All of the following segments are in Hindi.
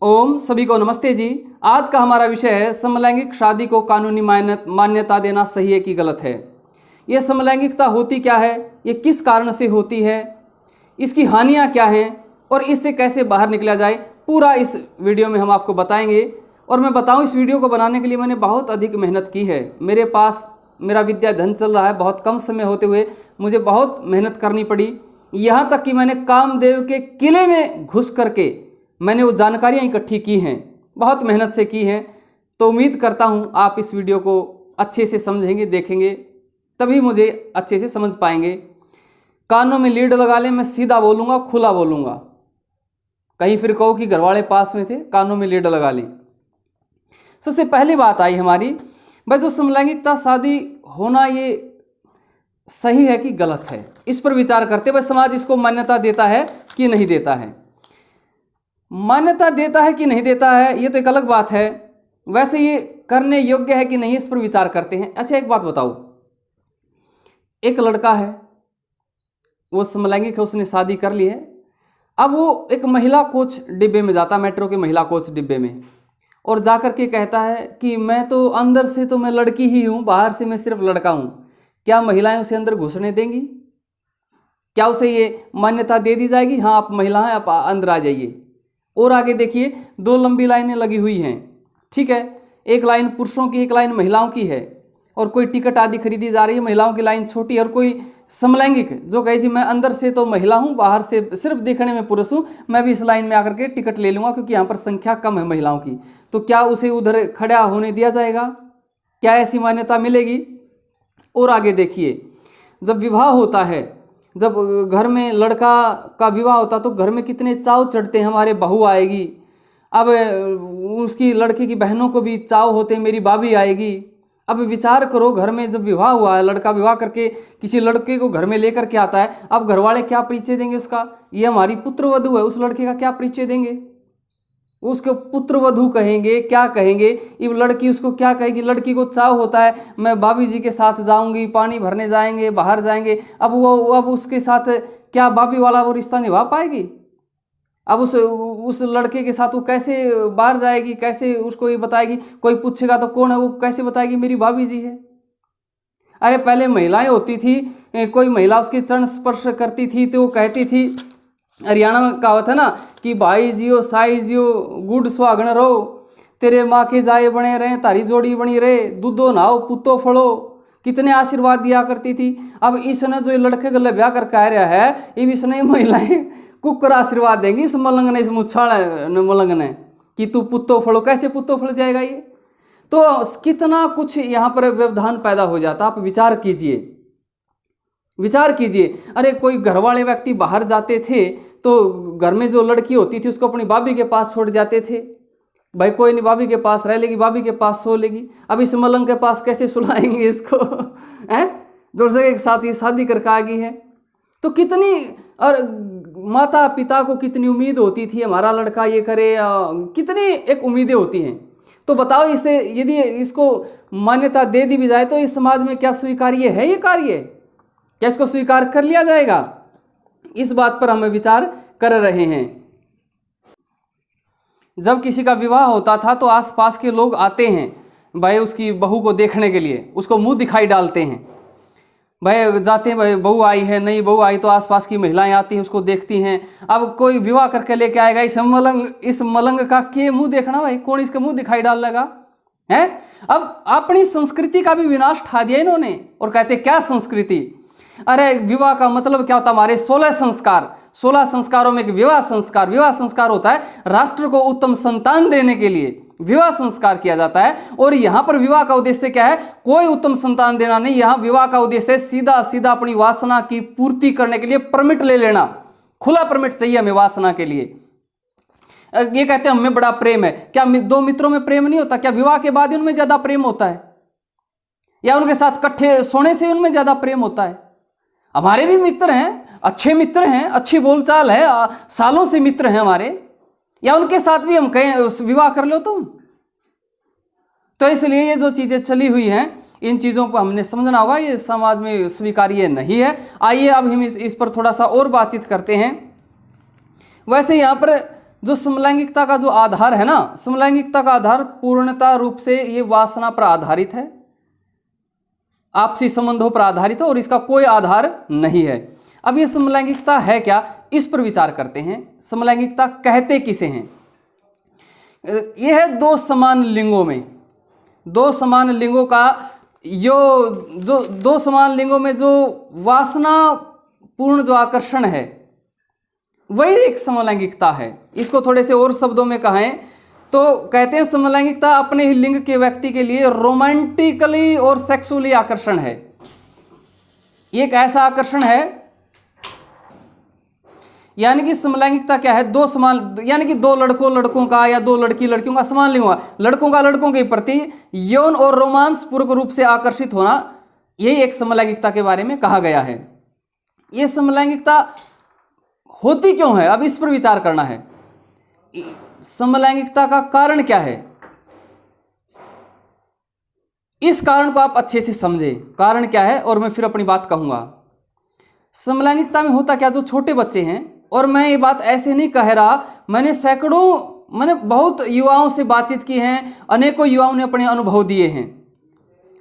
ओम सभी को नमस्ते जी। आज का हमारा विषय है समलैंगिक शादी को कानूनी मान्यता देना सही है कि गलत है। ये समलैंगिकता होती क्या है, ये किस कारण से होती है, इसकी हानियाँ क्या हैं और इससे कैसे बाहर निकला जाए, पूरा इस वीडियो में हम आपको बताएंगे। और मैं बताऊं, इस वीडियो को बनाने के लिए मैंने बहुत अधिक मेहनत की है। मेरे पास मेरा विद्या धन चल रहा है, बहुत कम समय होते हुए मुझे बहुत मेहनत करनी पड़ी। यहाँ तक कि मैंने कामदेव के किले में घुस करके मैंने वो जानकारियाँ इकट्ठी की हैं, बहुत मेहनत से की हैं। तो उम्मीद करता हूँ आप इस वीडियो को अच्छे से समझेंगे, देखेंगे, तभी मुझे अच्छे से समझ पाएंगे। कानों में लीड लगा लें, मैं सीधा बोलूँगा, खुला बोलूँगा। कहीं फिर कहो कि घरवाले पास में थे, कानों में लीड लगा लें। सबसे पहली बात आई हमारी, भाई जो समलैंगिकता शादी होना ये सही है कि गलत है, इस पर विचार करते। भाई समाज इसको मान्यता देता है कि नहीं देता है। मान्यता देता है कि नहीं देता है ये तो एक अलग बात है, वैसे ये करने योग्य है कि नहीं, इस पर विचार करते हैं। अच्छा एक बात बताओ, एक लड़का है, वो समलैंगिक है, उसने शादी कर ली है। अब वो एक महिला कोच डिब्बे में जाता, मेट्रो के महिला कोच डिब्बे में, और जाकर के कहता है कि मैं तो अंदर से तो मैं लड़की ही हूँ, बाहर से मैं सिर्फ लड़का हूँ। क्या महिलाएं उसे अंदर घुसने देंगी? क्या उसे ये मान्यता दे दी जाएगी, हाँ आप महिला हैं, आप अंदर आ जाइए? और आगे देखिए, दो लंबी लाइनें लगी हुई हैं, ठीक है, एक लाइन पुरुषों की, एक लाइन महिलाओं की है, और कोई टिकट आदि खरीदी जा रही है, महिलाओं की लाइन छोटी है। और कोई समलैंगिक जो कहे जी मैं अंदर से तो महिला हूँ, बाहर से सिर्फ देखने में पुरुष हूँ, मैं भी इस लाइन में आकर के टिकट ले लूँगा क्योंकि यहाँ पर संख्या कम है महिलाओं की। तो क्या उसे उधर खड़ा होने दिया जाएगा? क्या ऐसी मान्यता मिलेगी? और आगे देखिए, जब विवाह होता है, जब घर में लड़का का विवाह होता तो घर में कितने चाव चढ़ते हैं, हमारे बहू आएगी। अब उसकी लड़के की बहनों को भी चाव होते हैं, मेरी भाभी आएगी। अब विचार करो, घर में जब विवाह हुआ है, लड़का विवाह करके किसी लड़के को घर में लेकर के आता है, अब घर वाले क्या परिचय देंगे उसका? ये हमारी पुत्र वधू है, उस लड़के का क्या परिचय देंगे? उसको पुत्र वधू कहेंगे, क्या कहेंगे? ये लड़की उसको क्या कहेगी? लड़की को चाव होता है मैं भाभी जी के साथ जाऊंगी, पानी भरने जाएंगे, बाहर जाएंगे। अब उसके साथ क्या भाभी वाला वो रिश्ता निभा पाएगी? अब उस लड़के के साथ वो कैसे बाहर जाएगी, कैसे उसको ये बताएगी? कोई पूछेगा तो कौन है, वो कैसे बताएगी मेरी भाभी जी है? अरे पहले महिलाएं होती थी, कोई महिला उसके चरण स्पर्श करती थी तो वो कहती थी, हरियाणा में कहावत है ना कि भाई जियो साई जियो गुड सुहागण रहो, तेरे माँ के जाए बने रहे, तारी जोड़ी बनी रहे, दूधो नहाओ पुतो फड़ो, कितने आशीर्वाद दिया करती थी। अब इसने जो लड़के गले ब्याह कर कह रहा है, ये इसने महिलाएं कुकर आशीर्वाद देंगी इस मलंग ने, इस मुछाड़ मलंग ने, कि तू पुतो फड़ो। कैसे पुतो फड़ जाएगा ये? तो कितना कुछ यहाँ पर व्यवधान पैदा हो जाता। आप विचार कीजिए, विचार कीजिए। अरे कोई घर वाले व्यक्ति बाहर जाते थे तो घर में जो लड़की होती थी उसको अपनी भाभी के पास छोड़ जाते थे। भाई कोई नहीं, भाभी के पास रह लेगी, भाभी के पास सो लेगी। अब इस मलंग के पास कैसे सुलाएंगे इसको? हैं दूर से एक साथ ही शादी करके आ गई है। तो कितनी, और माता पिता को कितनी उम्मीद होती थी हमारा लड़का ये करे, कितनी एक उम्मीदें होती हैं। तो बताओ, इसे यदि इसको मान्यता दे दी भी जाए तो इस समाज में क्या स्वीकार्य है ये कार्य? क्या इसको स्वीकार कर लिया जाएगा? इस बात पर हम विचार कर रहे हैं। जब किसी का विवाह होता था तो आसपास के लोग आते हैं भाई उसकी बहू को देखने के लिए, उसको मुंह दिखाई डालते हैं। भाई जाते हैं, भाई बहू आई है, नहीं बहू आई, तो आसपास की महिलाएं आती हैं, उसको देखती हैं। अब कोई विवाह करके लेके आएगा, इस मलंग का के मुंह देखना, भाई कौन इसका मुंह दिखाई डाल लगा है? अब अपनी संस्कृति का भी विनाश ठा दिया इन्होंने। और कहते क्या संस्कृति? अरे विवाह का मतलब क्या होता? हमारे 16 संस्कार, 16 संस्कारों में एक विवाह संस्कार होता है। राष्ट्र को उत्तम संतान देने के लिए विवाह संस्कार किया जाता है। और यहाँ पर विवाह का उद्देश्य क्या है? कोई उत्तम संतान देना नहीं, यहाँ विवाह का उद्देश्य सीधा सीधा अपनी वासना की पूर्ति करने के लिए परमिट ले लेना। खुला परमिट चाहिए हमें वासना के लिए। ये कहते हैं हमें बड़ा प्रेम है। क्या दो मित्रों में प्रेम नहीं होता? क्या विवाह के बाद ही उनमें ज्यादा प्रेम होता है, या उनके साथ इकट्ठे सोने से उनमें ज्यादा प्रेम होता है? हमारे भी मित्र हैं, अच्छे मित्र हैं, अच्छी बोलचाल है, सालों से मित्र हैं हमारे, या उनके साथ भी हम कहें विवाह कर लो तुम? तो इसलिए ये जो चीजें चली हुई हैं, इन चीजों को हमने समझना होगा, ये समाज में स्वीकार्य नहीं है। आइए अब हम इस पर थोड़ा सा और बातचीत करते हैं। वैसे यहाँ पर जो समलैंगिकता का जो आधार है ना, समलैंगिकता का आधार पूर्णता रूप से ये वासना पर आधारित है, आपसी संबंधों पर आधारित है और इसका कोई आधार नहीं है। अब ये समलैंगिकता है क्या, इस पर विचार करते हैं। समलैंगिकता कहते किसे हैं? यह है दो समान लिंगों में, दो समान लिंगों का जो दो समान लिंगों में जो वासना पूर्ण जो आकर्षण है वही एक समलैंगिकता है। इसको थोड़े से और शब्दों में कहें तो कहते हैं समलैंगिकता अपने ही लिंग के व्यक्ति के लिए रोमांटिकली और सेक्सुअली आकर्षण है। ये एक ऐसा आकर्षण है, यानी कि समलैंगिकता क्या है, दो समान, यानी कि दो लड़कों का या दो लड़कियों का समान लिंग हुआ, लड़कों का लड़कों के प्रति यौन और रोमांस पूर्वक रूप से आकर्षित होना, यही एक समलैंगिकता के बारे में कहा गया है। ये समलैंगिकता होती क्यों है, अब इस पर विचार करना है। समलैंगिकता का कारण क्या है, इस कारण को आप अच्छे से समझें, कारण क्या है, और मैं फिर अपनी बात कहूंगा। समलैंगिकता में होता क्या, जो छोटे बच्चे हैं, और मैं ये बात ऐसे नहीं कह रहा, मैंने बहुत युवाओं से बातचीत की है, अनेकों युवाओं ने अपने अनुभव दिए हैं,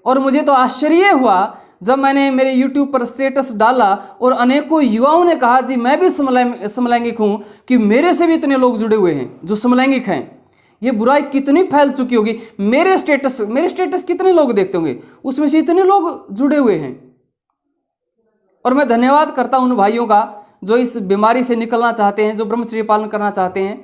और मुझे तो आश्चर्य हुआ जब मैंने मेरे YouTube पर स्टेटस डाला और अनेकों युवाओं ने कहा जी मैं भी समलैंगिक हूँ, कि मेरे से भी इतने लोग जुड़े हुए हैं जो समलैंगिक हैं। ये बुराई कितनी फैल चुकी होगी, मेरे स्टेटस कितने लोग देखते होंगे, उसमें से इतने लोग जुड़े हुए हैं। और मैं धन्यवाद करता हूँ उन भाइयों का जो इस बीमारी से निकलना चाहते हैं, जो ब्रह्मचर्य पालन करना चाहते हैं।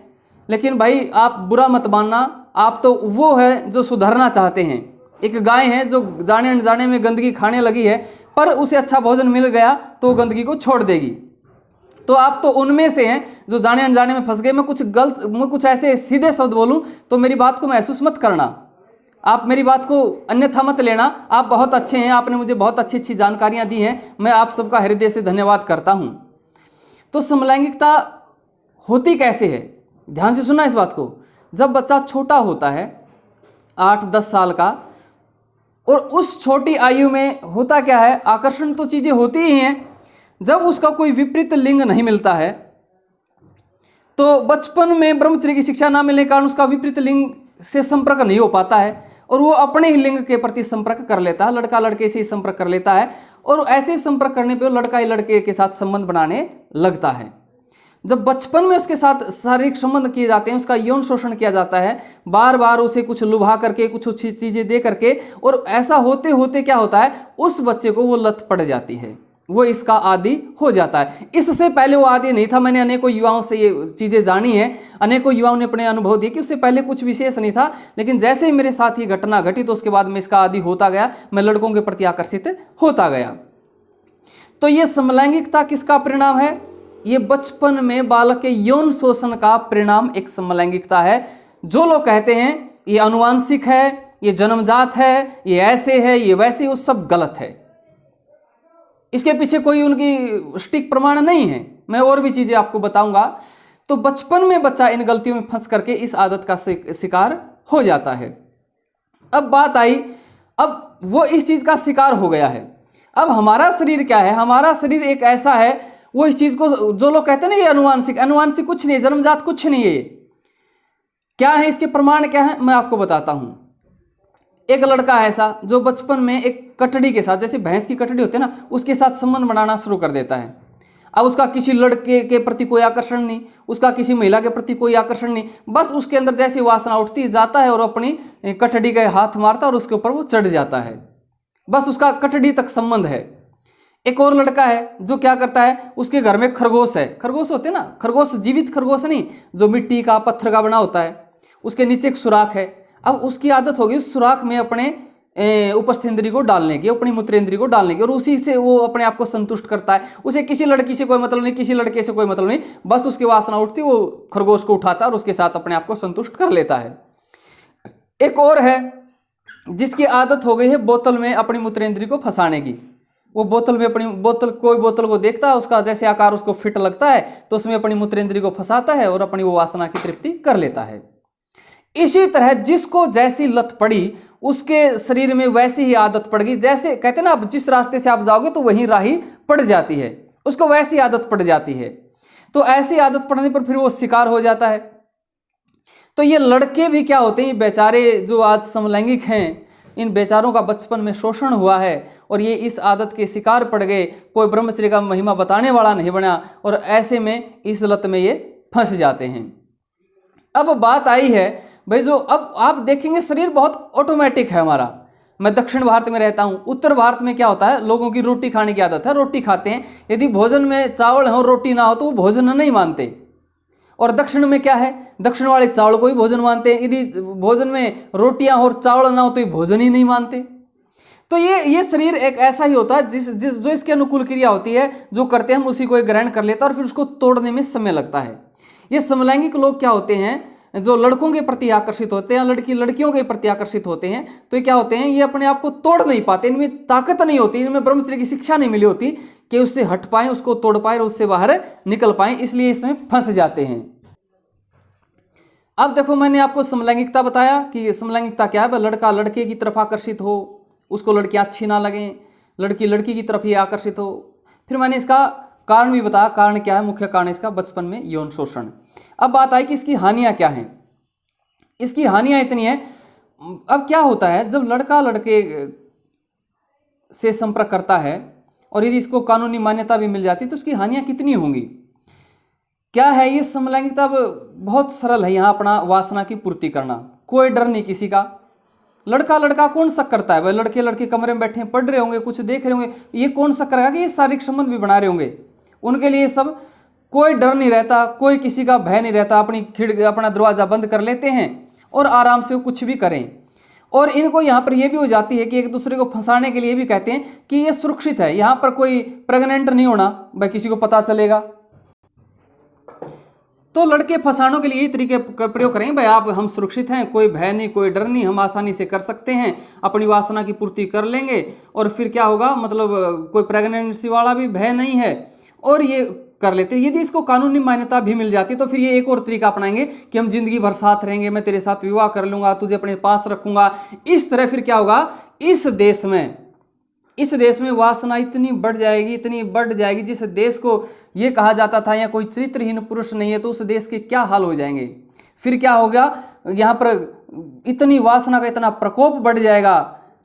लेकिन भाई आप बुरा मत मानना, आप तो वो है जो सुधरना चाहते हैं। एक गाय है जो जाने अनजाने में गंदगी खाने लगी है, पर उसे अच्छा भोजन मिल गया तो वो गंदगी को छोड़ देगी। तो आप तो उनमें से हैं जो जाने अनजाने में फंस गए। मैं कुछ ऐसे सीधे शब्द बोलूं तो मेरी बात को महसूस मत करना, आप मेरी बात को अन्यथा मत लेना। आप बहुत अच्छे हैं, आपने मुझे बहुत अच्छी अच्छी जानकारियां दी हैं, मैं आप सबका हृदय से धन्यवाद करता हूं। तो समलैंगिकता होती कैसे है, ध्यान से सुनना इस बात को। जब बच्चा छोटा होता है 8-10 साल का, और उस छोटी आयु में होता क्या है, आकर्षण तो चीज़ें होती ही हैं। जब उसका कोई विपरीत लिंग नहीं मिलता है, तो बचपन में ब्रह्मचर्य की शिक्षा ना मिलने के कारण उसका विपरीत लिंग से संपर्क नहीं हो पाता है, और वो अपने ही लिंग के प्रति संपर्क कर लेता है, लड़का लड़के से ही संपर्क कर लेता है, और ऐसे संपर्क करने पर लड़का ही लड़के के साथ संबंध बनाने लगता है। जब बचपन में उसके साथ शारीरिक संबंध किए जाते हैं, उसका यौन शोषण किया जाता है, बार बार उसे कुछ लुभा करके, कुछ अच्छी चीज़ें दे करके, और ऐसा होते होते क्या होता है, उस बच्चे को वो लत पड़ जाती है, वो इसका आदी हो जाता है। इससे पहले वो आदी नहीं था। मैंने अनेकों युवाओं से ये चीज़ें जानी है, अनेकों युवाओं ने अपने अनुभव दिए कि उससे पहले कुछ विशेष नहीं था, लेकिन जैसे ही मेरे साथ ये घटना घटी तो उसके बाद मैं इसका आदी होता गया, मैं लड़कों के प्रति आकर्षित होता गया। तो ये समलैंगिकता किसका परिणाम है, ये बचपन में बालक के यौन शोषण का परिणाम एक समलैंगिकता है। जो लोग कहते हैं ये अनुवांशिक है, ये जन्मजात है, ये ऐसे है, ये वैसे, वो सब गलत है। इसके पीछे कोई उनकी सटीक प्रमाण नहीं है, मैं और भी चीजें आपको बताऊंगा। तो बचपन में बच्चा इन गलतियों में फंस करके इस आदत का शिकार हो जाता है। अब बात आई, अब वो इस चीज का शिकार हो गया है। अब हमारा शरीर क्या है, हमारा शरीर एक ऐसा है, वो इस चीज को, जो लोग कहते हैं ना ये अनुवांशिक कुछ नहीं है, जन्मजात कुछ नहीं है। क्या है इसके प्रमाण, क्या है, मैं आपको बताता हूं। एक लड़का है ऐसा जो बचपन में एक कटड़ी के साथ, जैसे भैंस की कटड़ी होती है ना, उसके साथ संबंध बनाना शुरू कर देता है। अब उसका किसी लड़के के प्रति कोई आकर्षण नहीं, उसका किसी महिला के प्रति कोई आकर्षण नहीं, बस उसके अंदर जैसी वासना उठती जाता है और अपनी कटड़ी का हाथ मारता है और उसके ऊपर वो चढ़ जाता है, बस उसका कटड़ी तक संबंध है। एक और लड़का है जो क्या करता है, उसके घर में खरगोश है, खरगोश होते हैं ना, खरगोश जीवित खरगोश नहीं, जो मिट्टी का पत्थर का बना होता है, उसके नीचे एक सुराख है। अब उसकी आदत होगी उस सुराख में अपने उपस्थेंद्री को डालने की, अपनी मूत्रेंद्री को डालने की, और उसी से वो अपने आप को संतुष्ट करता है। उसे किसी लड़की से कोई मतलब नहीं, किसी लड़के से कोई मतलब नहीं, बस उसकी वासना उठती, वो खरगोश को उठाता है और उसके साथ अपने आप को संतुष्ट कर लेता है। एक और है जिसकी आदत हो गई है बोतल में अपनी मूत्रेंद्री को फंसाने की। वो बोतल में अपनी कोई बोतल को देखता है, उसका जैसे आकार उसको फिट लगता है तो उसमें अपनी मूत्रेंद्री को फंसाता है और अपनी वो वासना की तृप्ति कर लेता है। इसी तरह जिसको जैसी लत पड़ी उसके शरीर में वैसी ही आदत पड़ गई। जैसे कहते हैं ना, आप जिस रास्ते से आप जाओगे तो वहीं राही पड़ जाती है, उसको वैसी आदत पड़ जाती है। तो ऐसी आदत पड़ने पर फिर वो शिकार हो जाता है। तो ये लड़के भी क्या होते हैं, ये बेचारे जो आज समलैंगिक हैं, इन बेचारों का बचपन में शोषण हुआ है और ये इस आदत के शिकार पड़ गए। कोई ब्रह्मचर्य का महिमा बताने वाला नहीं बना और ऐसे में इस लत में ये फंस जाते हैं। अब बात आई है भाई, जो अब आप देखेंगे शरीर बहुत ऑटोमेटिक है हमारा। मैं दक्षिण भारत में रहता हूँ, उत्तर भारत में क्या होता है, लोगों की रोटी खाने की आदत है, रोटी खाते हैं। यदि भोजन में चावल हो रोटी ना हो तो वो भोजन नहीं मानते। और दक्षिण में क्या है, दक्षिण वाले चावल को ही भोजन मानते हैं। यदि भोजन में रोटियां और चावल ना हो तो ये भोजन ही नहीं मानते। तो ये शरीर एक ऐसा ही होता है जिस जो इसके अनुकूल क्रिया होती है, जो करते हैं हम उसी को ग्रहण कर लेता है और फिर उसको तोड़ने में समय लगता है। ये समलैंगिक लोग क्या होते हैं, जो लड़कों के प्रति आकर्षित होते हैं, लड़कियों के प्रति आकर्षित होते हैं, तो ये क्या होते हैं, ये अपने आप को तोड़ नहीं पाते, इनमें ताकत नहीं होती, इनमें ब्रह्मचर्य की शिक्षा नहीं मिली होती कि उससे हट पाएं, उसको तोड़ पाएं और उससे बाहर निकल पाएं, इसलिए इसमें फंस जाते हैं। अब देखो, मैंने आपको समलैंगिकता बताया कि समलैंगिकता क्या है, लड़का लड़के की तरफ आकर्षित हो, उसको लड़कियां अच्छी ना लगें, लड़की लड़की की तरफ ही आकर्षित हो। फिर मैंने इसका कारण भी बताया, कारण क्या है, मुख्य कारण इसका बचपन में यौन शोषण। अब बात आई कि इसकी हानियां क्या हैं। इसकी हानियां इतनी है, अब क्या होता है, जब लड़का लड़के से संपर्क करता है और यदि इसको कानूनी मान्यता भी मिल जाती है तो उसकी हानियां कितनी होंगी। क्या है ये समलैंगिकता, अब बहुत सरल है यहाँ अपना वासना की पूर्ति करना, कोई डर नहीं किसी का। लड़का लड़का कौन शक करता है, भाई लड़के लड़के कमरे में बैठे पढ़ रहे होंगे, कुछ देख रहे होंगे, ये कौन शक करेगा कि ये शारीरिक संबंध भी बना रहे होंगे। उनके लिए सब कोई डर नहीं रहता, कोई किसी का भय नहीं रहता, अपना दरवाज़ा बंद कर लेते हैं और आराम से वो कुछ भी करें। और इनको यहाँ पर यह भी हो जाती है कि एक दूसरे को फंसाने के लिए भी कहते हैं कि ये सुरक्षित है, यहाँ पर कोई प्रेग्नेंट नहीं होना, भाई किसी को पता चलेगा। तो लड़के फंसानों के लिए ये तरीके का प्रयोग करें, भाई आप हम सुरक्षित हैं, कोई भय नहीं, कोई डर नहीं, हम आसानी से कर सकते हैं, अपनी वासना की पूर्ति कर लेंगे और फिर क्या होगा, मतलब कोई प्रेगनेंसी वाला भी भय नहीं है और ये कर लेते हैं। यदि इसको कानूनी मान्यता भी मिल जाती तो फिर ये एक और तरीका अपनाएंगे कि हम जिंदगी भर साथ रहेंगे, मैं तेरे साथ विवाह कर लूँगा, तुझे अपने पास रखूँगा। इस तरह फिर क्या होगा, इस देश में वासना इतनी बढ़ जाएगी, जिस देश को ये कहा जाता था यहाँ कोई चरित्रहीन पुरुष नहीं है, तो उस देश के क्या हाल हो जाएंगे। फिर क्या होगा, यहाँ पर इतनी वासना का इतना प्रकोप बढ़ जाएगा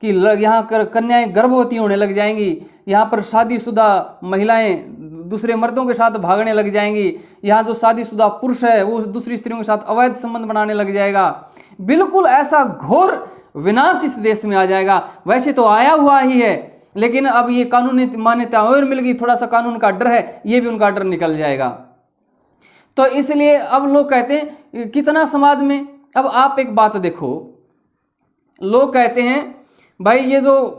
कि यहाँ कन्याएं गर्भवती होने लग जाएंगी, यहाँ पर शादीशुदा महिलाएं दूसरे मर्दों के साथ भागने लग जाएंगी, यहाँ जो शादीशुदा पुरुष है वो दूसरी स्त्रियों के साथ अवैध संबंध बनाने लग जाएगा। बिल्कुल ऐसा घोर विनाश इस देश में आ जाएगा। वैसे तो आया हुआ ही है, लेकिन अब ये कानूनी मान्यता और मिल गई, थोड़ा सा कानून का डर है, ये भी उनका डर निकल जाएगा। तो इसलिए अब लोग कहते हैं कितना समाज में, अब आप एक बात देखो, लोग कहते हैं भाई ये जो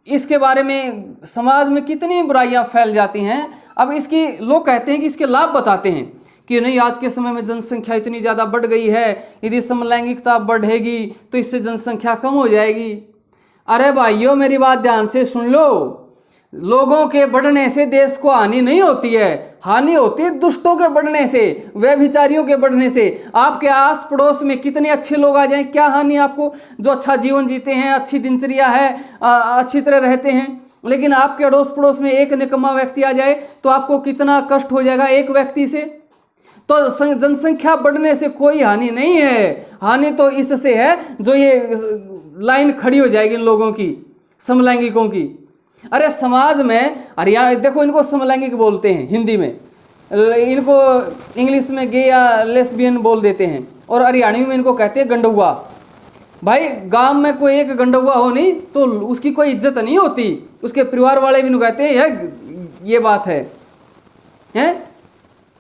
इसके बारे में समाज में कितनी बुराइयां फैल जाती हैं। अब इसकी लोग कहते हैं कि इसके लाभ बताते हैं कि नहीं, आज के समय में जनसंख्या इतनी ज़्यादा बढ़ गई है, यदि समलैंगिकता बढ़ेगी तो इससे जनसंख्या कम हो जाएगी। अरे भाइयों मेरी बात ध्यान से सुन लो, लोगों के बढ़ने से देश को हानि नहीं होती है, हानि होती है दुष्टों के बढ़ने से, व्यभिचारियों के बढ़ने से। आपके आस पड़ोस में कितने अच्छे लोग आ जाएं, क्या हानि आपको, जो अच्छा जीवन जीते हैं, अच्छी दिनचर्या है, अच्छी तरह रहते हैं, लेकिन आपके अड़ोस पड़ोस में एक निकम्मा व्यक्ति आ जाए तो आपको कितना कष्ट हो जाएगा एक व्यक्ति से। तो जनसंख्या बढ़ने से कोई हानि नहीं है, हानि तो इससे है जो ये लाइन खड़ी हो जाएगी इन लोगों की, समलैंगिकों की। अरे समाज में, अरे देखो इनको समलैंगिक बोलते हैं हिंदी में, इनको इंग्लिश में गे या लेस्बियन बोल देते हैं, और हरियाणवी में इनको कहते हैं गंडुआ। भाई गांव में कोई एक गंडुआ हो नहीं तो उसकी कोई इज्जत नहीं होती, उसके परिवार वाले भी कहते हैं ये बात है।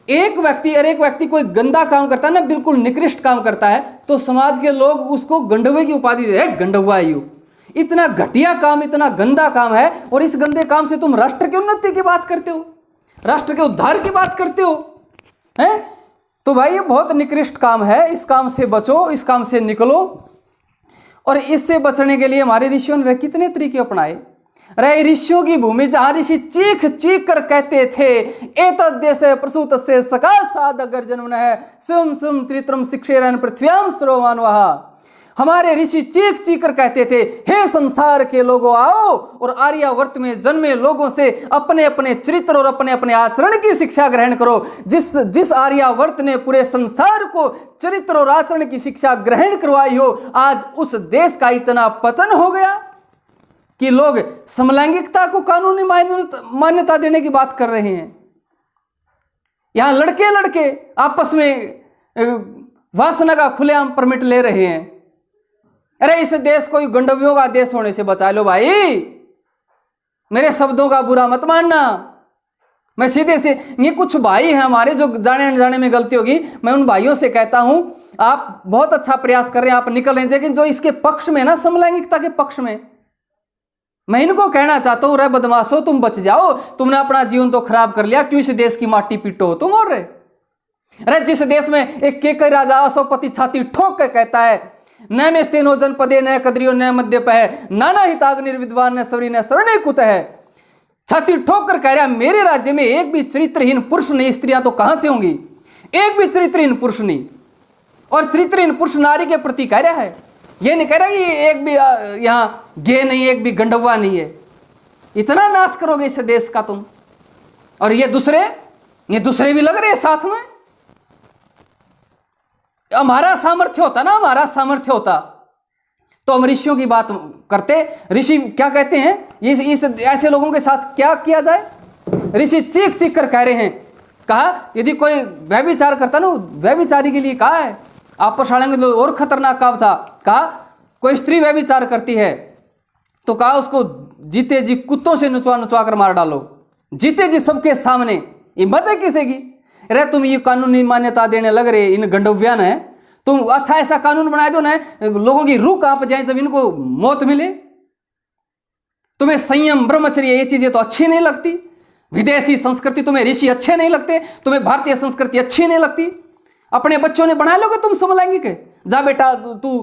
एक व्यक्ति कोई गंदा काम करता है ना, बिल्कुल निकृष्ट काम करता है, तो समाज के लोग उसको गंडुए की उपाधि दे, गंडुआ यू, इतना घटिया काम, इतना गंदा काम है, और इस गंदे काम से तुम राष्ट्र की उन्नति की बात करते हो, राष्ट्र के उद्धार की बात करते हो, हैं? तो भाई ये बहुत निकृष्ट काम है, इस काम से बचो, इस काम से निकलो। और इससे बचने के लिए हमारे ऋषियों ने कितने तरीके अपनाए। अरे ऋषियों की भूमि जहाँ ऋषि चीख चीख कर कहते थे, एतद्देश प्रसूत से सका साध अगर जन्म है स्वयं स्वयं त्रित्रम शिक्षेरन पृथ्व्याम सर्वमानवः। हमारे ऋषि चीख चीख कर कहते थे, हे संसार के लोगों आओ और आर्यावर्त में जन्मे लोगों से अपने अपने चरित्र और अपने अपने आचरण की शिक्षा ग्रहण करो। जिस आर्यावर्त ने पूरे संसार को चरित्र और आचरण की शिक्षा ग्रहण करवाई हो, आज उस देश का इतना पतन हो गया कि लोग समलैंगिकता को कानूनी मान्यता देने की बात कर रहे हैं। यहां लड़के लड़के आपस में वासना का खुलेआम परमिट ले रहे हैं। अरे इस देश को गंडवियों का देश होने से बचा लो भाई, मेरे शब्दों का बुरा मत मानना। मैं सीधे से, ये कुछ भाई हैं हमारे जो जाने अनजाने में गलती होगी, मैं उन भाइयों से कहता हूं आप बहुत अच्छा प्रयास कर रहे हैं, आप निकल रहे हैं, लेकिन जो इसके पक्ष में ना, समलैंगिकता के पक्ष में, मैं इनको कहना चाहता हूं, रे बदमाशो तुम बच जाओ, तुमने अपना जीवन तो खराब कर लिया, क्यों इस देश की माटी पीटो तुम। और अरे जिस देश में एक केकई राजा अशोकपति छाती ठोक के कहता है, न में स्तेनो जनपदे न कद्रियो न मध्यप है, नाना हिताग्नि विद्वान न सवरी न शरणे कुत है। छाती ठोक कर कह रहा है, मेरे राज्य में एक भी चरित्रहीन पुरुष नहीं, स्त्रियां तो कहां से होंगी, एक भी चरित्रहीन पुरुष नहीं। और चरित्रहीन पुरुष नारी के प्रति कह रहा है, ये नहीं कह रहा कि एक भी यहाँ गे नहीं, एक भी गंडवा नहीं है। इतना नाश करोगे इस देश का तुम, और ये दूसरे भी लग रहे हैं साथ में। हमारा सामर्थ्य होता ना, हमारा सामर्थ्य होता तो हम ऋषियों की बात करते। ऋषि क्या कहते हैं, इस ऐसे लोगों के साथ क्या किया जाए। ऋषि चीख चीख कर कह रहे हैं, कहा यदि कोई व्यभिचार करता ना, व्यभिचारी के लिए कहा है, आप पर छाड़ेंगे तो और खतरनाक काम था। कहा कोई स्त्री व्यभिचार करती है तो कहा उसको जीते जी कुत्तों से नुचवा नुचवा कर मार डालो, जीते जी सबके सामने। हिम्मत है किसी की। अरे तुम ये कानूनी मान्यता देने लग रहे इन गंडव्या ने, तुम अच्छा ऐसा कानून बनाए दो ना, लोगों की रूह कांप जाए जब इनको मौत मिले। तुम्हें संयम ब्रह्मचर्य ये चीजें तो अच्छी नहीं लगती, विदेशी संस्कृति तुम्हें ऋषि अच्छे नहीं लगते, तुम्हें भारतीय संस्कृति अच्छी नहीं लगती। अपने बच्चों ने बना लोगे तुम समलैंगिक है, जा बेटा तू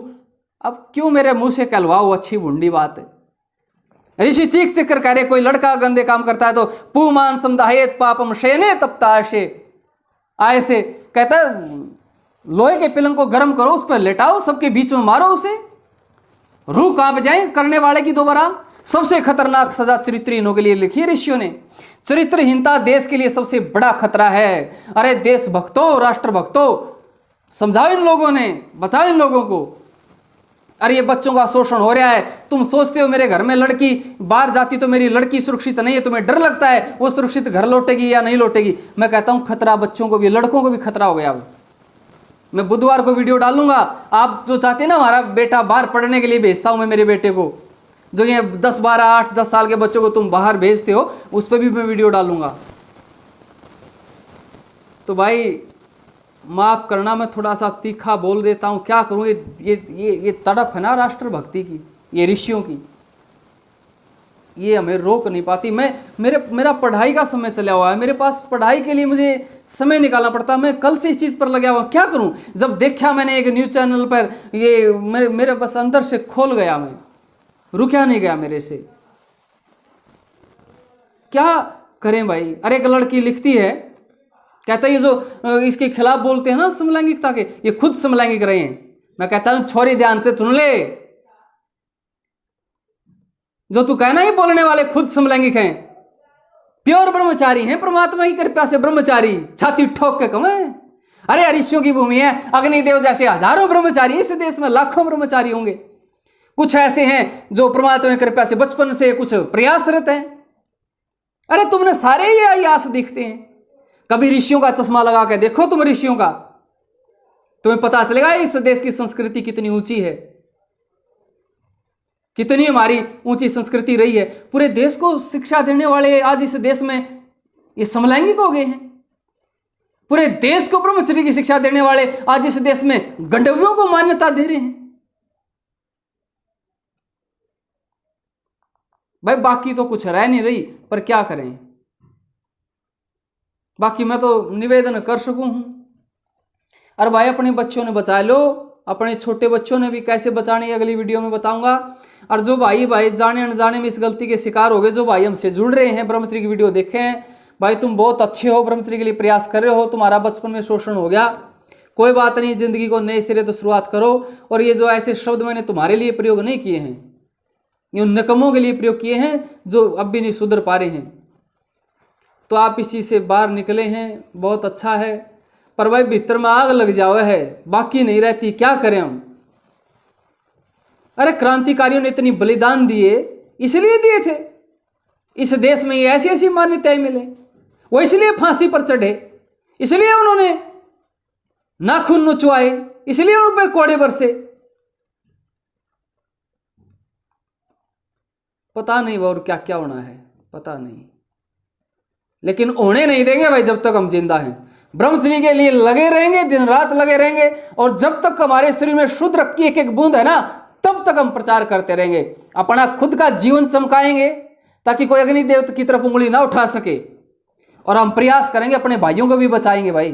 अब क्यों मेरे मुंह से कहलवाओ, अच्छी भुंडी बात है। ऋषि चीख चीख कर कह रहे, कोई लड़का गंदे काम करता है तो पुमान समदायेत पापम शयने तप्ताशे, ऐसे कहता है लोहे के पिलंग को गर्म करो, उस पर लेटाओ, सबके बीच में मारो उसे, रूह कांप जाए करने वाले की दोबारा। सबसे खतरनाक सजा चरित्रहीनों के लिए लिखी है ऋषियों ने। चरित्रहीनता देश के लिए सबसे बड़ा खतरा है। अरे देश भक्तों, राष्ट्र भक्तों, समझाओ इन लोगों ने, बचाओ इन लोगों को। अरे ये बच्चों का शोषण हो रहा है, तुम सोचते हो मेरे घर में लड़की बाहर जाती तो मेरी लड़की सुरक्षित नहीं है, तुम्हें डर लगता है वो सुरक्षित घर लौटेगी या नहीं लौटेगी। मैं कहता हूं खतरा बच्चों को भी, लड़कों को भी खतरा हो गया। अब मैं बुधवार को वीडियो डालूंगा, आप जो चाहते हैं ना हमारा बेटा बाहर पढ़ने के लिए भेजता हूं मैं मेरे बेटे को, जो ये 10 12 8 10 साल के बच्चों को तुम बाहर भेजते हो, उस पर भी मैं वीडियो डालूंगा। तो भाई माफ करना, मैं थोड़ा सा तीखा बोल देता हूं, क्या करूं। ये तड़प है ना राष्ट्रभक्ति की, ये ऋषियों की, ये हमें रोक नहीं पाती। मेरा पढ़ाई का समय चला हुआ है, मेरे पास पढ़ाई के लिए मुझे समय निकालना पड़ता। मैं कल से इस चीज़ पर लगा हुआ, क्या करूं। जब देखा मैंने एक न्यूज़ चैनल पर, ये मेरे बस अंदर से खोल गया, मैं रुका नहीं गया मेरे से। क्या करें भाई। अरे एक लड़की लिखती है, कहता है ये जो इसके खिलाफ बोलते हैं ना समलैंगिकता के, ये खुद समलैंगिक रहे हैं। मैं कहता हूं छोरी ध्यान से सुन ले, जो तू कहना ही बोलने वाले खुद समलैंगिक हैं, प्योर ब्रह्मचारी हैं, परमात्मा की कृपा से ब्रह्मचारी, छाती ठोक के कमे। अरे ऋषियों की भूमि है, अग्निदेव जैसे हजारों ब्रह्मचारी, इस देश में लाखों ब्रह्मचारी होंगे। कुछ ऐसे हैं जो परमात्मा की कृपा से बचपन से कुछ प्रयासरत हैं। अरे तुमने सारे ये आयास दिखते हैं। कभी ऋषियों का चश्मा लगा के देखो तुम ऋषियों का, तुम्हें पता चलेगा इस देश की संस्कृति कितनी ऊंची है, कितनी हमारी ऊंची संस्कृति रही है। पूरे देश को शिक्षा देने वाले आज इस देश में ये समलैंगिक हो गए हैं। पूरे देश को ब्रह्मचर्य की शिक्षा देने वाले आज इस देश में गंडवियों को मान्यता दे रहे हैं। भाई बाकी तो कुछ रह नहीं रही, पर क्या करें। बाकी मैं तो निवेदन कर सकूं हूं। अरे भाई अपने बच्चों ने बचा लो, अपने छोटे बच्चों ने भी कैसे बचाने अगली वीडियो में बताऊंगा। और जो भाई जाने अनजाने में इस गलती के शिकार हो गए, जो भाई हमसे जुड़ रहे हैं, ब्रह्मचर्य की वीडियो देखे हैं, भाई तुम बहुत अच्छे हो, ब्रह्मचर्य के लिए प्रयास कर रहे हो, तुम्हारा बचपन में शोषण हो गया, कोई बात नहीं, जिंदगी को नए सिरे तो शुरुआत करो। और ये जो ऐसे शब्द मैंने तुम्हारे लिए प्रयोग नहीं किए हैं, ये उन नकमों के लिए प्रयोग किए हैं जो अब भी नहीं सुधर पा रहे हैं। तो आप इस चीज़ से बाहर निकले हैं, बहुत अच्छा है। पर भाई भीतर में आग लग जावे है, बाकी नहीं रहती, क्या करें हम। अरे क्रांतिकारियों ने इतनी बलिदान दिए, इसलिए दिए थे इस देश में ये ऐसी ऐसी मान्यताएं मिले, वो इसलिए फांसी पर चढ़े, इसलिए उन्होंने नाखून नुचवाए, इसलिए उन पर कोड़े बरसे। पता नहीं और क्या क्या होना है, पता नहीं, लेकिन होने नहीं देंगे भाई जब तक हम जिंदा हैं। ब्रह्मचर्य के लिए लगे रहेंगे, दिन रात लगे रहेंगे। और जब तक हमारे शरीर में शुद्ध रक्त की एक एक बूंद है ना, तब तक हम प्रचार करते रहेंगे, अपना खुद का जीवन चमकाएंगे ताकि कोई अग्नि देवता की तरफ उंगली ना उठा सके। और हम प्रयास करेंगे, अपने भाइयों को भी बचाएंगे भाई,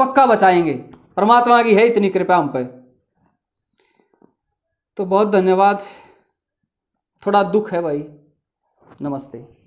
पक्का बचाएंगे। परमात्मा की है इतनी कृपा हम पे। तो बहुत धन्यवाद। थोड़ा दुख है भाई। नमस्ते।